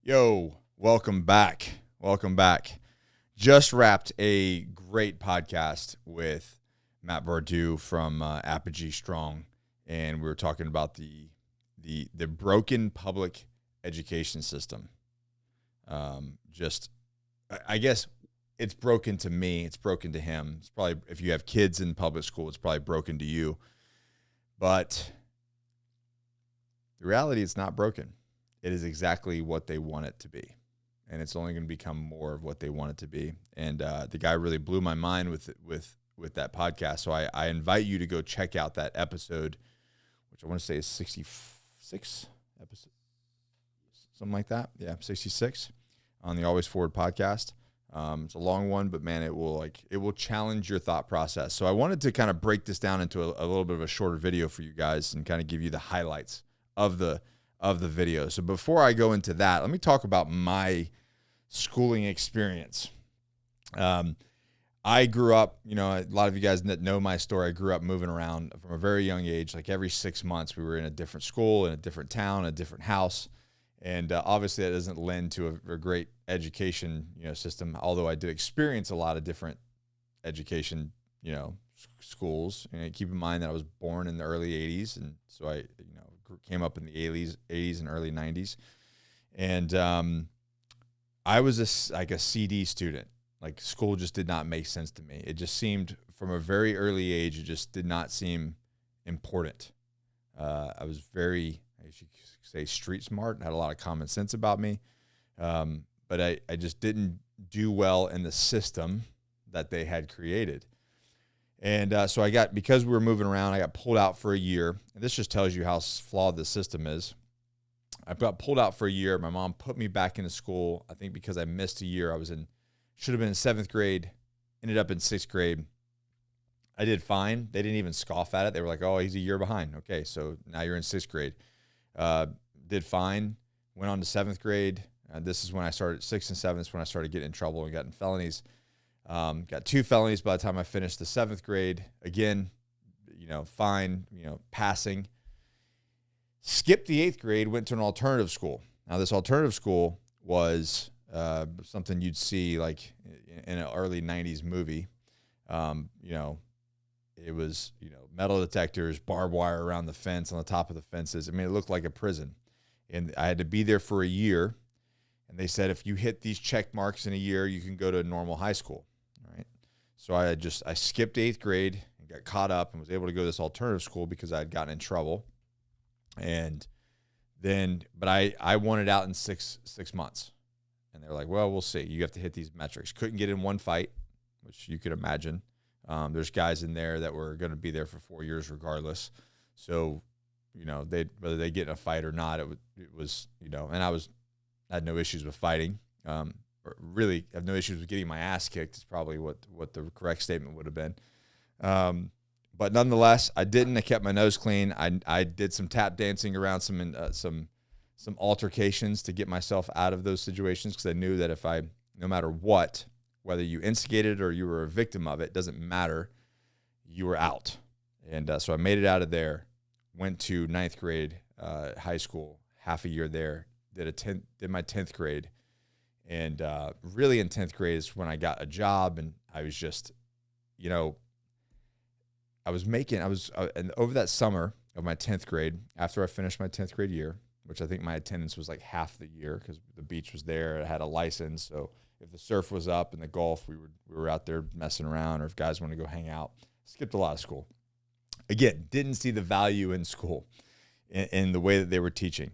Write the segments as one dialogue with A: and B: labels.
A: Yo, welcome back. Welcome back. Just wrapped a great podcast with Matt Bardew from Apogee Strong, and we were talking about the broken public education system. I guess it's broken to me. It's broken to him. It's probably, if you have kids in public school, it's probably broken to you. But the reality, it's not broken. It is exactly what they want it to be. And it's only going to become more of what they want it to be. And the guy really blew my mind with that podcast. So I invite you to go check out that episode, which I want to say is 66 episode, something like that. Yeah, 66 on the Always Forward podcast. It's a long one, but man, it will challenge your thought process. So I wanted to kind of break this down into a little bit of a shorter video for you guys and kind of give you the highlights of the video. So before I go into that, let me talk about my schooling experience. I grew up, a lot of you guys that know my story, I grew up moving around from a very young age. Like every 6 months, we were in a different school, in a different town, a different house. And obviously that doesn't lend to a great education, system. Although I did experience a lot of different education, schools. And keep in mind that I was born in the early 80s. And so I, came up in the 80s and early 90s. And I was a CD student. Like school just did not make sense to me. It just seemed from a very early age, it just did not seem important. I was very, I should say, street smart and had a lot of common sense about me. But I just didn't do well in the system that they had created. And so because we were moving around, I got pulled out for a year. And this just tells you how flawed the system is. I got pulled out for a year. My mom put me back into school. I think because I missed a year. Should have been in 7th grade, ended up in 6th grade. I did fine. They didn't even scoff at it. They were like, oh, he's a year behind. Okay, so now you're in 6th grade. Did fine. Went on to 7th grade. This is when I started, 6th and 7th is when I started getting in trouble and got in felonies. Got 2 felonies by the time I finished the 7th grade. Again, fine, passing. Skipped the 8th grade, went to an alternative school. Now, this alternative school was something you'd see like in an early 90s movie. It was, metal detectors, barbed wire around the fence, on the top of the fences. I mean, it looked like a prison. And I had to be there for a year. And they said, if you hit these check marks in a year, you can go to a normal high school. Right? So I skipped 8th grade and got caught up and was able to go to this alternative school because I had gotten in trouble. And then, but I wanted out in six months. And they're like, well, we'll see. You have to hit these metrics. Couldn't get in one fight, which you could imagine. There's guys in there that were going to be there for 4 years regardless. So, whether they get in a fight or not, it was, and I had no issues with fighting. Or really have no issues with getting my ass kicked is probably what the correct statement would have been. But nonetheless, I didn't. I kept my nose clean. I did some tap dancing around some altercations to get myself out of those situations because I knew that no matter what, whether you instigated or you were a victim of it, doesn't matter, you were out. And so I made it out of there, went to 9th grade high school, half a year there, did my 10th grade. And really in 10th grade is when I got a job, and I was just, and over that summer of my 10th grade, after I finished my 10th grade year, which I think my attendance was like half the year because the beach was there. I had a license. So if the surf was up and the golf, we were out there messing around, or if guys wanted to go hang out. Skipped a lot of school. Again, didn't see the value in school in the way that they were teaching.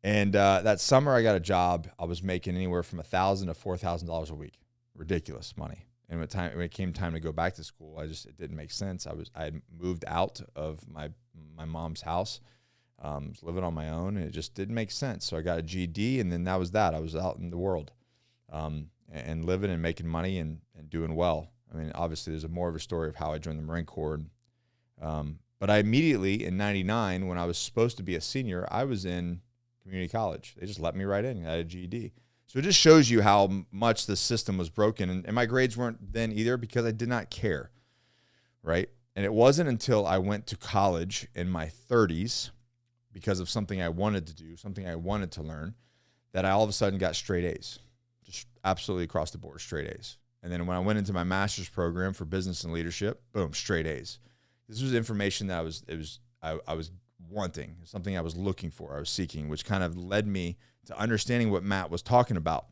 A: And that summer I got a job. I was making anywhere from $1,000 to $4,000 a week. Ridiculous money. And when it came time to go back to school, it didn't make sense. I had moved out of my mom's house. Was living on my own, and it just didn't make sense. So I got a GED, and then that was that. I was out in the world and living and making money and doing well. I mean, obviously, there's more of a story of how I joined the Marine Corps. But I immediately, in 99, when I was supposed to be a senior, I was in community college. They just let me right in. I had a GED. So it just shows you how much the system was broken. And my grades weren't then either because I did not care, right? And it wasn't until I went to college in my 30s because of something I wanted to do, something I wanted to learn, that I all of a sudden got straight A's, just absolutely across the board, straight A's. And then when I went into my master's program for business and leadership, boom, straight A's. This was information that I was wanting, something I was looking for, I was seeking, which kind of led me to understanding what Matt was talking about.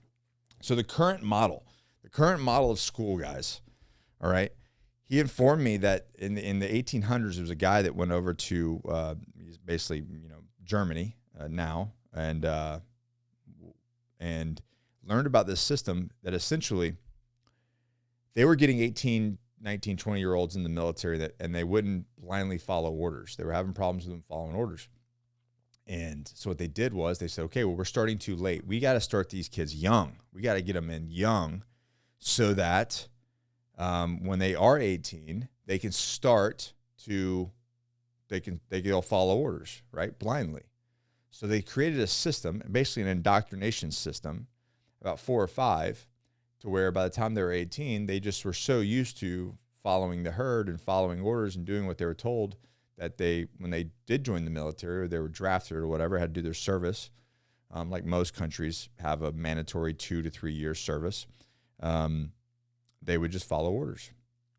A: So the current model of school, guys, all right, he informed me that in the 1800s, there was a guy that went over to basically, Germany now, and learned about this system that essentially they were getting 18, 19, 20-year-olds in the military and they wouldn't blindly follow orders. They were having problems with them following orders. And so what they did was they said, okay, well, we're starting too late. We got to start these kids young. We got to get them in young so that when they are 18, they can start to, they'll follow orders, right? Blindly. So they created a system, basically an indoctrination system, about 4 or 5, to where by the time they were 18, they just were so used to following the herd and following orders and doing what they were told that when they did join the military or they were drafted or whatever, had to do their service, like most countries have a mandatory 2 to 3 year service, they would just follow orders.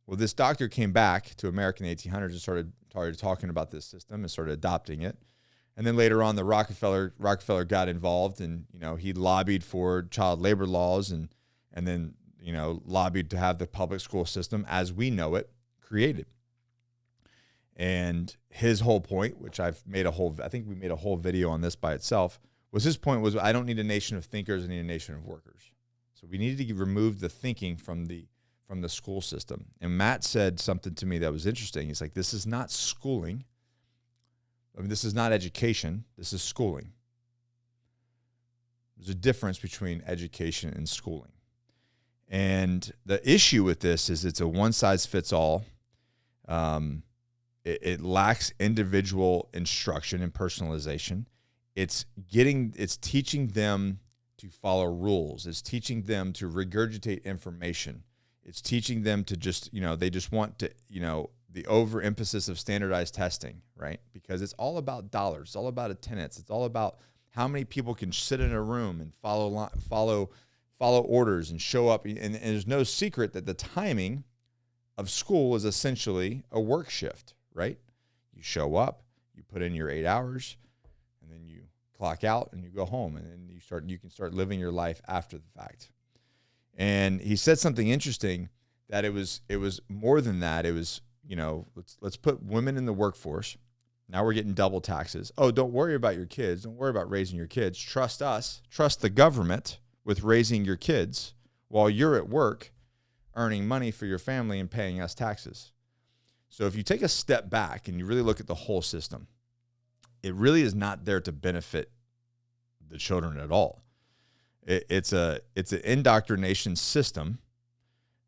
A: Well, this doctor came back to America in the 1800s and started talking about this system and started adopting it. And then later on, the Rockefeller got involved, and he lobbied for child labor laws, and then lobbied to have the public school system as we know it created. And his whole point, which I think we made a whole video on this by itself, was his point was, I don't need a nation of thinkers, I need a nation of workers. So we needed to remove the thinking from the school system. And Matt said something to me that was interesting. He's like, this is not schooling. I mean, this is not education. This is schooling. There's a difference between education and schooling. And the issue with this is it's a one-size-fits-all. It lacks individual instruction and personalization. It's teaching them to follow rules. It's teaching them to regurgitate information. It's teaching them to just, they just want to, the overemphasis of standardized testing, right? Because it's all about dollars. It's all about attendance. It's all about how many people can sit in a room and follow orders and show up. And there's no secret that the timing of school is essentially a work shift, right? You show up, you put in your 8 hours, and then you clock out and you go home, and then you can start living your life after the fact. And he said something interesting, that it was more than that. It was, let's put women in the workforce. Now we're getting double taxes. Oh, don't worry about your kids. Don't worry about raising your kids. Trust us. Trust the government with raising your kids while you're at work earning money for your family and paying us taxes. So if you take a step back and you really look at the whole system, it really is not there to benefit the children at all. It's an indoctrination system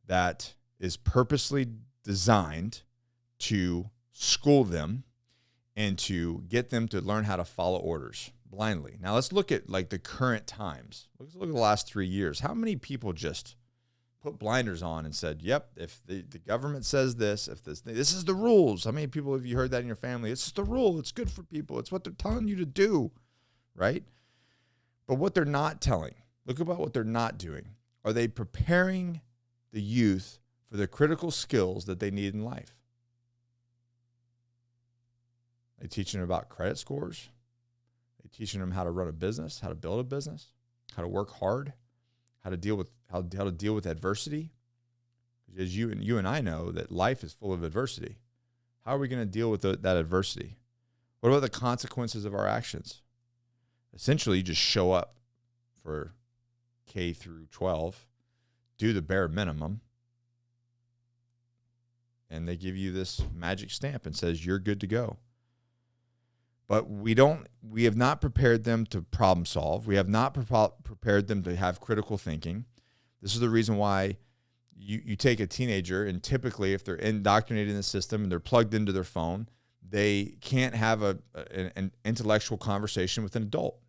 A: that is purposely designed to school them and to get them to learn how to follow orders blindly. Now let's look at the current times. Let's look at the last 3 years. How many people just put blinders on and said, yep, if the government says this, if this is the rules. How many people have you heard that in your family? It's just the rule. It's good for people. It's what they're telling you to do, right? But what they're not telling, look about what they're not doing. Are they preparing the youth for the critical skills that they need in life? Are they teaching them about credit scores? Are they teaching them how to run a business, how to build a business, how to work hard, how to deal with adversity? As you and I know that life is full of adversity. How are we going to deal with that adversity? What about the consequences of our actions? Essentially, you just show up for K through 12, do the bare minimum, and they give you this magic stamp and says you're good to go. But we have not prepared them to problem solve. We have not prepared them to have critical thinking. This is the reason why you take a teenager, and typically if they're indoctrinated in the system and they're plugged into their phone, they can't have an intellectual conversation with an adult.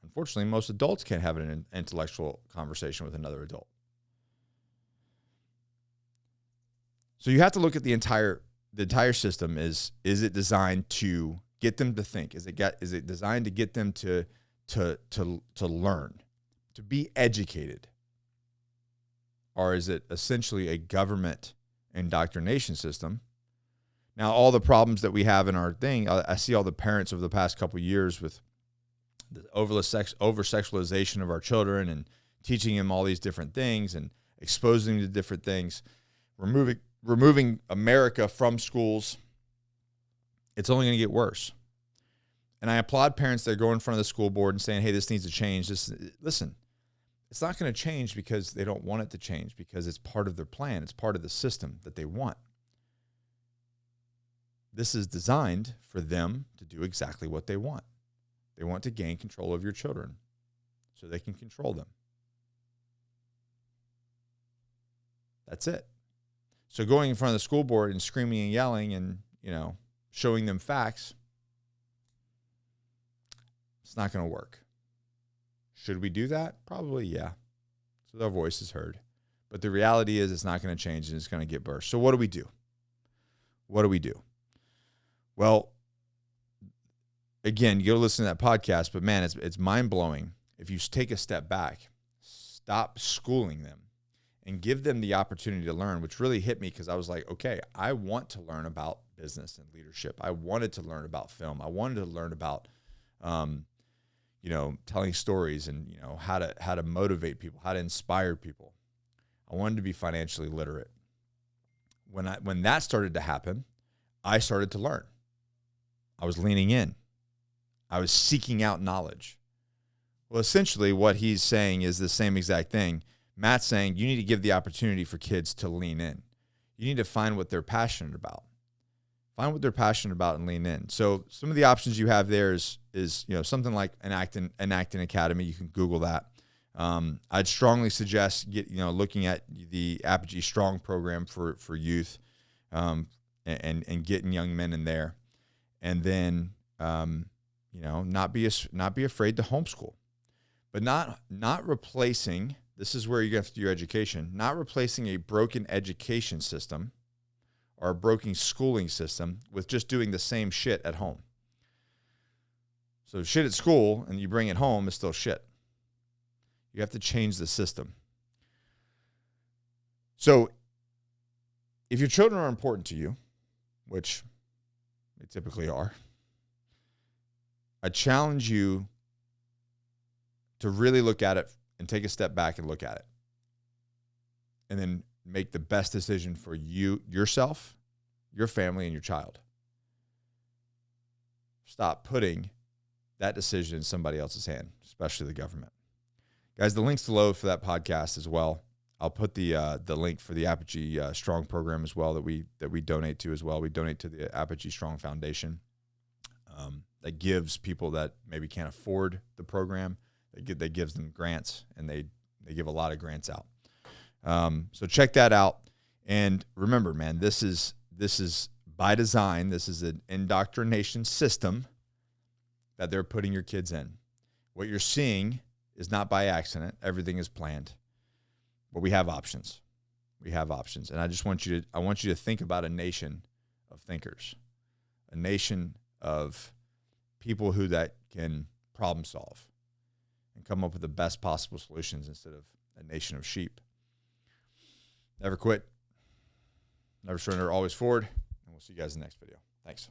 A: Unfortunately, most adults can't have an intellectual conversation with another adult. So you have to look at the entire system. Is it designed to get them to think? Is it designed to get them to to learn, to be educated? Or is it essentially a government indoctrination system? Now, all the problems that we have in our thing, I see all the parents over the past couple of years with the over-sexualization of our children and teaching them all these different things and exposing them to different things, removing America from schools. It's only going to get worse. And I applaud parents that go in front of the school board and saying, hey, this needs to change. Listen, it's not going to change because they don't want it to change, because it's part of their plan. It's part of the system that they want. This is designed for them to do exactly what they want. They want to gain control of your children so they can control them. That's it. So going in front of the school board and screaming and yelling and, showing them facts, it's not going to work. Should we do that? Probably, yeah. So their voice is heard. But the reality is it's not going to change and it's going to get worse. So what do we do? What do we do? Well, again, you go listen to that podcast, but man, it's mind-blowing. If you take a step back, stop schooling them and give them the opportunity to learn, which really hit me because I was like, okay, I want to learn about business and leadership. I wanted to learn about film. I wanted to learn about, telling stories and, how to motivate people, how to inspire people. I wanted to be financially literate. When that started to happen, I started to learn. I was leaning in. I was seeking out knowledge. Well, essentially what he's saying is the same exact thing. Matt's saying you need to give the opportunity for kids to lean in. You need to find what they're passionate about. Find what they're passionate about and lean in. So some of the options you have there is something like an acting academy. You can Google that. I'd strongly suggest looking at the Apogee Strong program for youth, and getting young men in there, and then not be afraid to homeschool, but not replacing. This is where you have to do your education. Not replacing a broken education system or a broken schooling system with just doing the same shit at home. So shit at school and you bring it home is still shit. You have to change the system. So if your children are important to you, which they typically are, I challenge you to really look at it and take a step back and look at it. And then make the best decision for you, yourself, your family, and your child. Stop putting that decision in somebody else's hand, especially the government. Guys, the link's below for that podcast as well. I'll put the link for the Apogee Strong program as well that we donate to as well. We donate to the Apogee Strong Foundation that gives people that maybe can't afford the program. That gives them grants, and they give a lot of grants out. So check that out. And remember, man, this is by design. This is an indoctrination system that they're putting your kids in. What you're seeing is not by accident. Everything is planned. But we have options. We have options. And I want you to think about a nation of thinkers, a nation of people that can problem solve and come up with the best possible solutions instead of a nation of sheep. Never quit, never surrender, always forward, and we'll see you guys in the next video. Thanks.